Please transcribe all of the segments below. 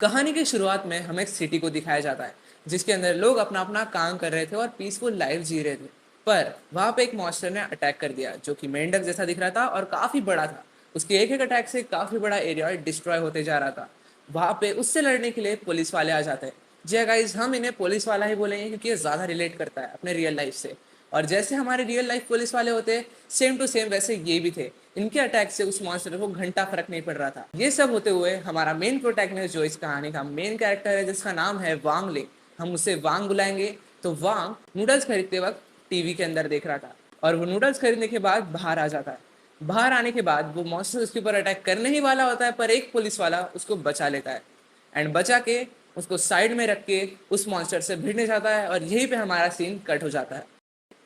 कहानी की शुरुआत में हमें एक सिटी को दिखाया जाता है जिसके अंदर लोग अपना अपना काम कर रहे थे और पीसफुल लाइफ जी रहे थे। पर वहां पे एक मॉन्स्टर ने अटैक कर दिया जो कि मेंढक जैसा दिख रहा था और काफी बड़ा था। उसके एक एक अटैक से काफी बड़ा एरिया डिस्ट्रॉय होते जा रहा था। वहां पे उससे लड़ने के लिए पुलिस वाले आ जाते हैं। जी गाइस, हम इन्हें पुलिस वाला ही बोलेंगे क्योंकि ये ज्यादा रिलेट करता है अपने रियल लाइफ से। और जैसे हमारे रियल लाइफ पुलिस वाले होते हैं, सेम टू सेम वैसे ये भी थे। इनके अटैक से उस मॉन्स्टर को घंटा फर्क नहीं पड़ रहा था। ये सब होते हुए हमारा मेन प्रोटैगनिस्ट जो इस कहानी का मेन कैरेक्टर है, जिसका नाम है वांग ले, हम उसे वांग बुलाएंगे। तो वांग नूडल्स खरीदते वक्त टीवी के अंदर देख रहा था और वो नूडल्स खरीदने के बाद बाहर आ जाता है। बाहर आने के बाद वो मॉन्स्टर उसके ऊपर अटैक करने ही वाला होता है, पर एक पुलिस वाला उसको बचा लेता है एंड बचा के उसको साइड में रख के उस मॉन्स्टर से भिड़ने जाता है। और यहीं पे हमारा सीन कट हो जाता है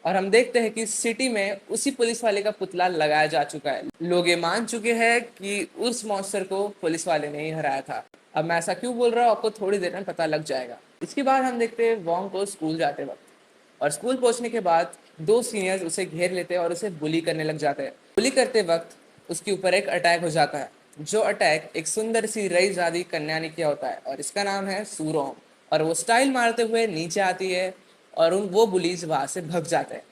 और हम देखते हैं कि सिटी में उसी पुलिस वाले का पुतला लगाया जा चुका है। लोग ये मान चुके हैं कि उस मॉन्स्टर को पुलिस वाले ने ही हराया था। अब मैं ऐसा क्यों बोल रहा हूँ आपको थोड़ी देर में पता लग जाएगा। इसके बाद हम देखते हैं वॉन्ग को स्कूल जाते वक्त। और स्कूल पहुंचने के बाद दो सीनियर्स उसे घेर लेते हैं और उसे बुली करने लग जाते हैं। बुली करते वक्त उसके ऊपर एक अटैक हो जाता है, जो अटैक एक सुंदर सी रईसजादी कन्या ने किया होता है और इसका नाम है सूरोंग। और वो स्टाइल मारते हुए नीचे आती है और उन वो बुलीज वहां से भग जाते हैं।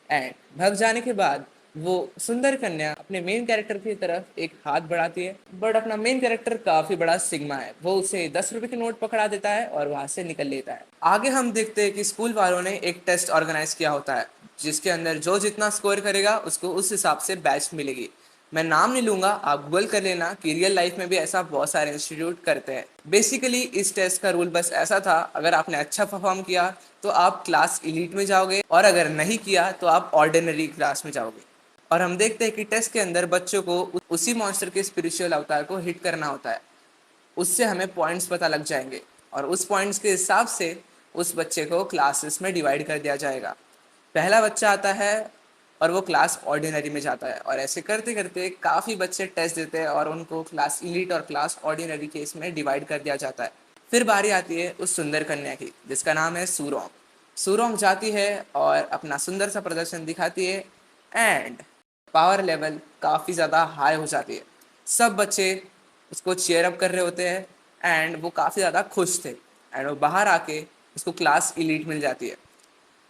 एंड भग जाने के बाद वो सुंदर कन्या अपने मेन कैरेक्टर की तरफ एक हाथ बढ़ाती है, बट अपना मेन कैरेक्टर काफी बड़ा सिग्मा है, वो उसे 10 रुपए के नोट पकड़ा देता है और वहां से निकल लेता है। आगे हम देखते हैं कि स्कूल वालों ने एक टेस्ट ऑर्गेनाइज किया होता है जिसके अंदर जो जितना स्कोर करेगा उसको उस हिसाब से बैच मिलेगी। मैं नाम नहीं लूंगा, आप गूगल कर लेना कि रियल लाइफ में भी ऐसा बहुत सारे इंस्टीट्यूट करते हैं। बेसिकली इस टेस्ट का रूल बस ऐसा था, अगर आपने अच्छा परफॉर्म किया तो आप क्लास इलीट में जाओगे और अगर नहीं किया तो आप ऑर्डिनरी क्लास में जाओगे। और हम देखते हैं कि टेस्ट के अंदर बच्चों को उसी मॉन्स्टर के स्पिरिचुअल अवतार को हिट करना होता है। उससे हमें पॉइंट्स पता लग जाएंगे और उस पॉइंट्स के हिसाब से उस बच्चे को क्लासेस में डिवाइड कर दिया जाएगा। पहला बच्चा आता है और वो क्लास ऑर्डिनरी में जाता है और ऐसे करते करते काफ़ी बच्चे टेस्ट देते हैं और उनको क्लास इलीट और क्लास ऑर्डिनरी केस में डिवाइड कर दिया जाता है। फिर बारी आती है उस सुंदर कन्या की जिसका नाम है सूरोंग। सूरोंग जाती है और अपना सुंदर सा प्रदर्शन दिखाती है एंड पावर लेवल काफ़ी ज़्यादा हाई हो जाती है। सब बच्चे उसको चेयर अप कर रहे होते हैं एंड वो काफ़ी ज़्यादा खुश थे एंड वो बाहर आके उसको क्लास इलीट मिल जाती है।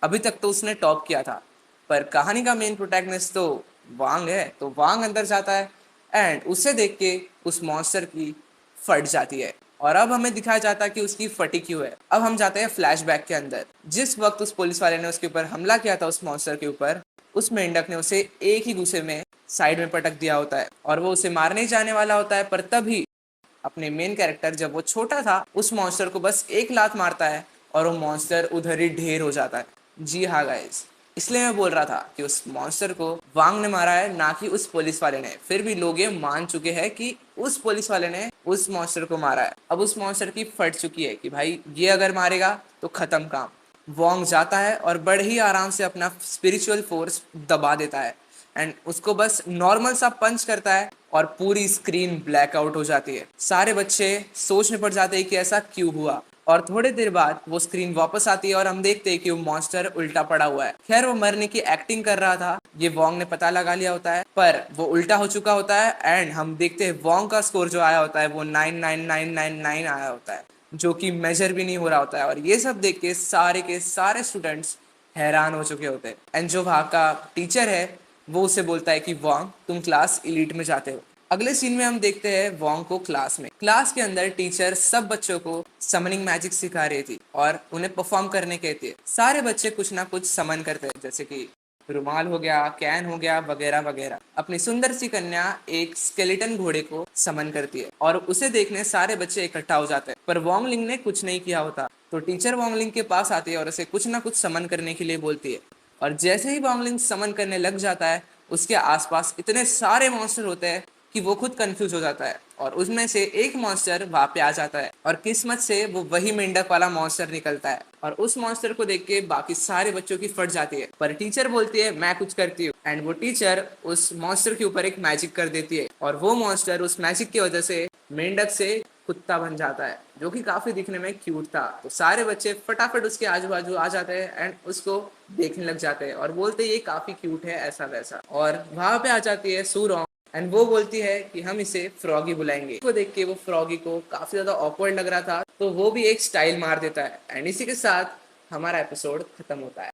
अभी तक तो उसने टॉप किया था, पर कहानी का मेन प्रोटैगनिस्ट तो वांग है, तो वांग अंदर जाता है एंड उसे देख के उस मॉन्स्टर की फट जाती है। और अब हमें दिखाया जाता है कि उसकी फटी क्यों है। अब हम जाते हैं फ्लैशबैक के अंदर। जिस वक्त उस पुलिस वाले ने उसके ऊपर हमला किया था उस मॉन्स्टर के ऊपर, उस मेंढक ने उसे एक ही गुस्से में साइड में पटक दिया होता है और वो उसे मारने ही जाने वाला होता है। पर तभी अपने मेन कैरेक्टर जब वो छोटा था उस मॉन्स्टर को बस एक लात मारता है और वो मॉन्स्टर उधर ही ढेर हो जाता है। जी हाँ गाइस, इसलिए मैं बोल रहा था कि उस मॉन्स्टर को वांग ने मारा है, ना कि उस पुलिस वाले ने। फिर भी लोग ये मान चुके हैं कि उस पुलिस वाले ने उस मॉन्स्टर को मारा है। अब उस मॉन्स्टर की फट चुकी है कि भाई ये अगर मारेगा तो खत्म काम। वोंग जाता है और बड़े ही आराम से अपना स्पिरिचुअल फोर्स दबा देता है एंड उसको बस नॉर्मल सा पंच करता है और पूरी स्क्रीन ब्लैकआउट हो जाती है। सारे बच्चे सोचने पड़ जाते हैं कि ऐसा क्यों हुआ और थोड़ी देर बाद वो स्क्रीन वापस आती है और हम देखते हैं कि वो मॉन्स्टर उल्टा पड़ा हुआ है। खैर वो मरने की एक्टिंग कर रहा था, ये वोंग ने पता लगा लिया होता है, पर वो उल्टा हो चुका होता है एंड हम देखते हैं वोंग का स्कोर जो आया होता है वो 99999 आया होता है, जो कि मेजर भी नहीं हो रहा होता है। और ये सब देख के सारे स्टूडेंट्स हैरान हो चुके होते हैं एंड जो वहाँ का टीचर है वो उसे बोलता है कि वोंग तुम क्लास इलीट में जाते हो। अगले सीन में हम देखते हैं वोंग को क्लास के अंदर टीचर सब बच्चों को समनिंग मैजिक सिखा रही थी और उन्हें परफॉर्म करने कहती है। सारे बच्चे कुछ ना कुछ समन करते हैं, जैसे कि रुमाल हो गया, कैन हो गया, वगैरह वगैरह। अपनी सुंदर सी कन्या एक स्केलेटन घोड़े को समन करती है और उसे देखने सारे बच्चे इकट्ठा हो जाते हैं, पर वोंगलिंग ने कुछ नहीं किया होता। तो टीचर वोंगलिंग के पास आती है और उसे कुछ ना कुछ समन करने के लिए बोलती है और जैसे ही वोंगलिंग समन करने लग जाता है उसके आसपास इतने सारे मॉन्स्टर होते हैं कि वो खुद कंफ्यूज हो जाता है और उसमें से एक मॉन्स्टर वहां पे आ जाता है और किस्मत से वो वही मेंढक वाला मॉन्स्टर निकलता है और उस मॉन्स्टर को देख के बाकी सारे बच्चों की फट जाती है। पर टीचर बोलती है मैं कुछ करती हूँ एंड वो टीचर उस मॉन्स्टर के ऊपर एक मैजिक कर देती है और वो मॉन्स्टर उस मैजिक की वजह से मेंढक से कुत्ता बन जाता है, जो कि काफी दिखने में क्यूट था। तो सारे बच्चे फटाफट उसके आजू बाजू आ जाते हैं एंड उसको देखने लग जाते हैं और बोलते ये काफी क्यूट है ऐसा वैसा। और वहां पे आ जाती है सूरोंग एंड वो बोलती है कि हम इसे फ्रॉगी बुलाएंगे। को देख के वो फ्रॉगी को काफी ज्यादा ऑकवर्ड लग रहा था, तो वो भी एक स्टाइल मार देता है एंड इसी के साथ हमारा एपिसोड खत्म होता है।